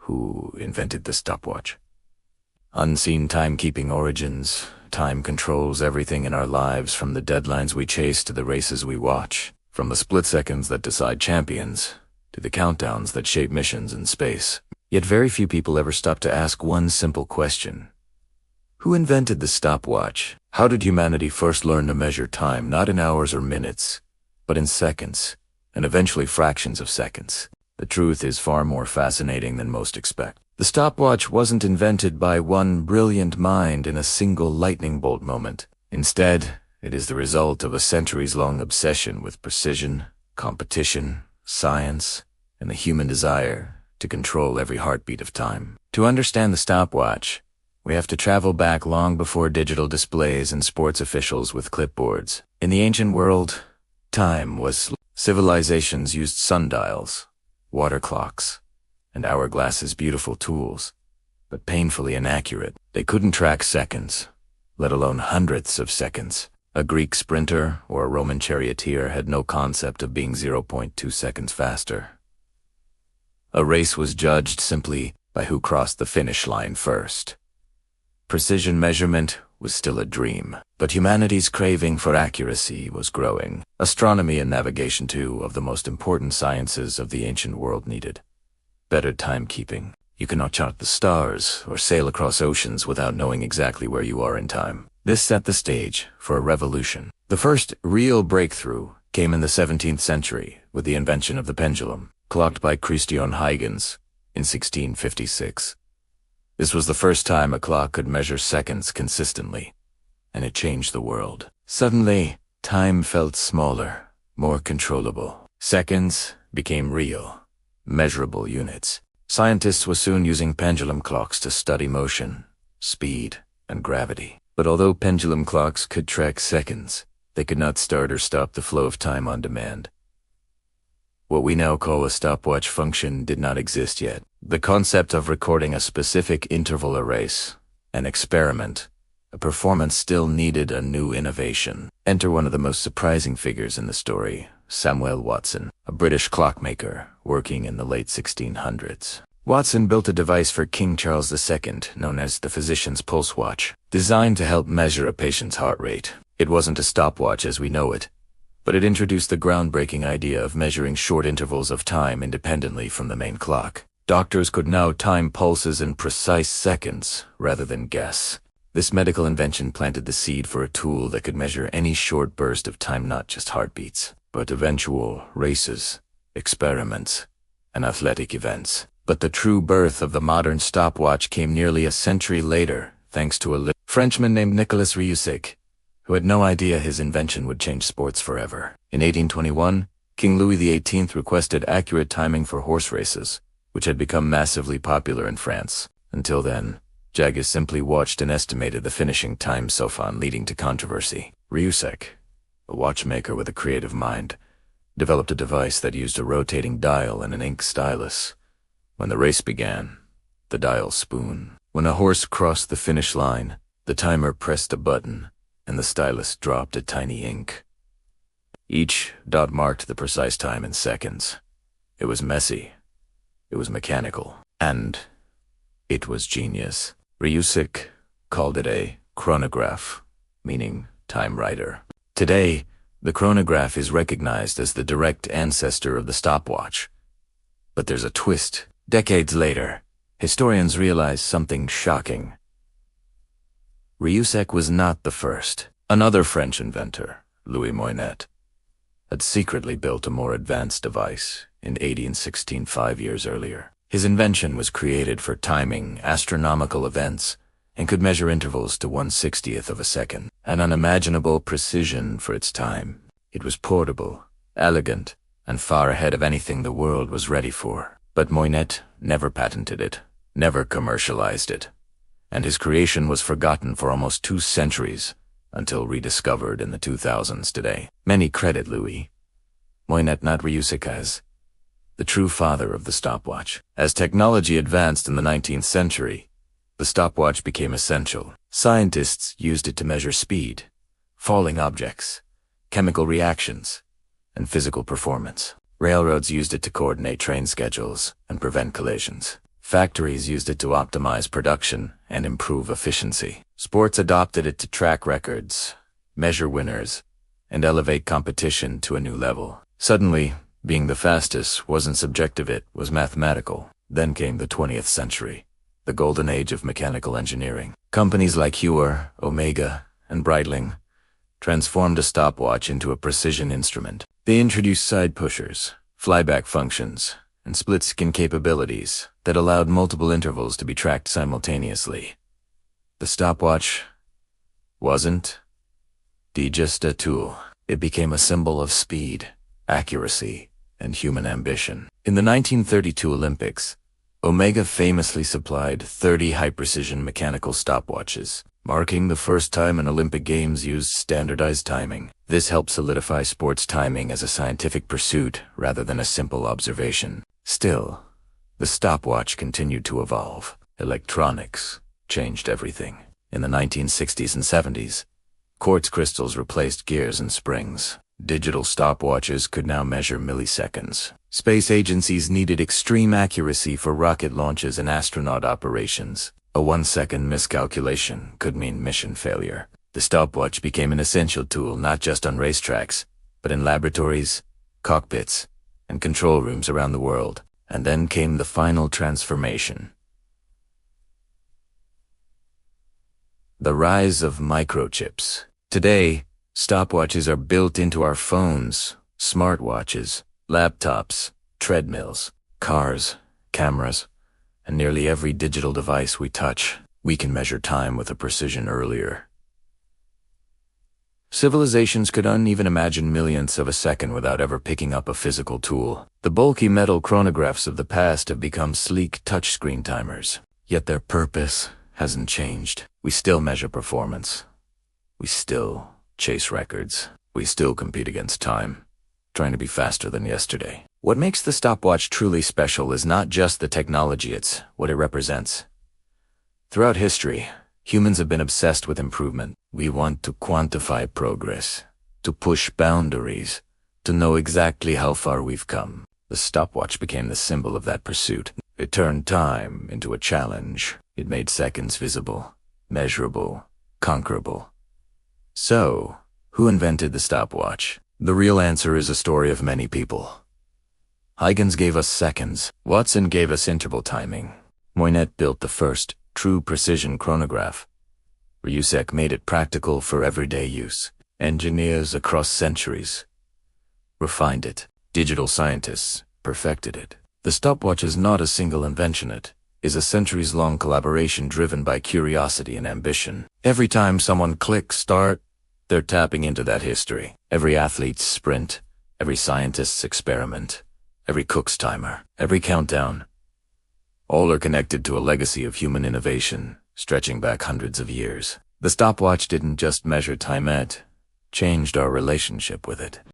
who invented the stopwatch. Unseen timekeeping origins. Time controls everything in our lives, from the deadlines we chase to the races we watch, from the split seconds that decide champions to the countdowns that shape missions in space. Yet very few people ever stop to ask one simple question. Who invented the stopwatch? How did humanity first learn to measure time, not in hours or minutes, but in seconds, and eventually fractions of seconds? The truth is far more fascinating than most expect. The stopwatch wasn't invented by one brilliant mind in a single lightning bolt moment. Instead, it is the result of a centuries-long obsession with precision, competition, science, and the human desire to control every heartbeat of time. To understand the stopwatch, we have to travel back long before digital displays and sports officials with clipboards. In the ancient world, time was civilizations used sundials, water clocks, and hourglasses, beautiful tools, but painfully inaccurate. They couldn't track seconds, let alone hundredths of seconds. A Greek sprinter or a Roman charioteer had no concept of being 0.2 seconds faster. A race was judged simply by who crossed the finish line first. Precision measurement was still a dream, but humanity's craving for accuracy was growing. Astronomy and navigation, two of the most important sciences of the ancient world, needed better timekeeping. You cannot chart the stars or sail across oceans without knowing exactly where you are in time. This set the stage for a revolution. The first real breakthrough came in the 17th century with the invention of the pendulum, clocked by Christian Huygens in 1656. This was the first time a clock could measure seconds consistently, and it changed the world. Suddenly, time felt smaller, more controllable. Seconds became real, measurable units. Scientists were soon using pendulum clocks to study motion, speed, and gravity. But although pendulum clocks could track seconds, they could not start or stop the flow of time on demand. What we now call a stopwatch function did not exist yet. The concept of recording a specific interval, a race, an experiment, a performance, still needed a new innovation. Enter one of the most surprising figures in the story, Samuel Watson, a British clockmaker working in the late 1600s. Watson built a device for King Charles II known as the physician's pulse watch, designed to help measure a patient's heart rate. It wasn't a stopwatch as we know it, but it introduced the groundbreaking idea of measuring short intervals of time independently from the main clock. Doctors could now time pulses in precise seconds rather than guess. This medical invention planted the seed for a tool that could measure any short burst of time, not just heartbeats, but eventual races, experiments, and athletic events. But the true birth of the modern stopwatch came nearly a century later, thanks to a Frenchman named Nicolas Rehoussec, who had no idea his invention would change sports forever. In 1821, King Louis XVIII requested accurate timing for horse races, which had become massively popular in France. Until then, Jages simply watched and estimated the finishing time, so often leading to controversy. Rehoussec, a watchmaker with a creative mind, developed a device that used a rotating dial and an ink stylus. When the race began, the dial spun. When a horse crossed the finish line, the timer pressed a button, and the stylus dropped a tiny ink. Each dot marked the precise time in seconds. It was messy, it was mechanical, and it was genius. Rehoussec called it a chronograph, meaning time writer. Today, the chronograph is recognized as the direct ancestor of the stopwatch. But there's a twist. Decades later, historians realize something shocking. Rehoussec was not the first. Another French inventor, Louis Moinet, had secretly built a more advanced device in 1816, 5 years earlier. His invention was created for timing astronomical events and could measure intervals to 1/60th of a second, an unimaginable precision for its time. It was portable, elegant, and far ahead of anything the world was ready for. But Moinet never patented it, never commercialized it, and his creation was forgotten for almost 2 centuries until rediscovered in the 2000s today. Many credit Louis Moinet, not Rehoussec, as the true father of the stopwatch. As technology advanced in the 19th century, the stopwatch became essential. Scientists used it to measure speed, falling objects, chemical reactions, and physical performance. Railroads used it to coordinate train schedules and prevent collisions. Factories used it to optimize production and improve efficiency. Sports adopted it to track records, measure winners, and elevate competition to a new level. Suddenly, being the fastest wasn't subjective, it was mathematical. Then came the 20th century, the golden age of mechanical engineering. Companies like Heuer, Omega, and Breitling transformed a stopwatch into a precision instrument. They introduced side pushers, flyback functions, and split-skin capabilities that allowed multiple intervals to be tracked simultaneously. The stopwatch wasn't just a tool. It became a symbol of speed, accuracy, and human ambition. In the 1932 Olympics, Omega famously supplied 30 high-precision mechanical stopwatches, marking the first time an Olympic Games used standardized timing. This helped solidify sports timing as a scientific pursuit rather than a simple observation. Still, the stopwatch continued to evolve. Electronics changed everything. In the 1960s and 70s, quartz crystals replaced gears and springs. Digital stopwatches could now measure milliseconds. Space agencies needed extreme accuracy for rocket launches and astronaut operations. A 1-second miscalculation could mean mission failure. The stopwatch became an essential tool not just on racetracks, but in laboratories, cockpits, and control rooms around the world. And then came the final transformation. The rise of microchips. Today, stopwatches are built into our phones, smartwatches, laptops, treadmills, cars, cameras, and nearly every digital device we touch. We can measure time with a precision earlier. Civilizations could uneven imagine millionths of a second without ever picking up a physical tool. The bulky metal chronographs of the past have become sleek touchscreen timers. Yet their purpose hasn't changed. We still measure performance. We still chase records. We still compete against time, trying to be faster than yesterday. What makes the stopwatch truly special is not just the technology, it's what it represents. Throughout history, humans have been obsessed with improvement. We want to quantify progress, to push boundaries, to know exactly how far we've come. The stopwatch became the symbol of that pursuit. It turned time into a challenge. It made seconds visible, measurable, conquerable. So, who invented the stopwatch? The real answer is a story of many people. Huygens gave us seconds. Watson gave us interval timing. Moynet built the first true precision chronograph. Ryusek made it practical for everyday use. Engineers across centuries refined it. Digital scientists perfected it. The stopwatch is not a single invention. It is a centuries-long collaboration driven by curiosity and ambition. Every time someone clicks start, they're tapping into that history. Every athlete's sprint, every scientist's experiment, every cook's timer, every countdown. All are connected to a legacy of human innovation, stretching back hundreds of years. The stopwatch didn't just measure time, it changed our relationship with it.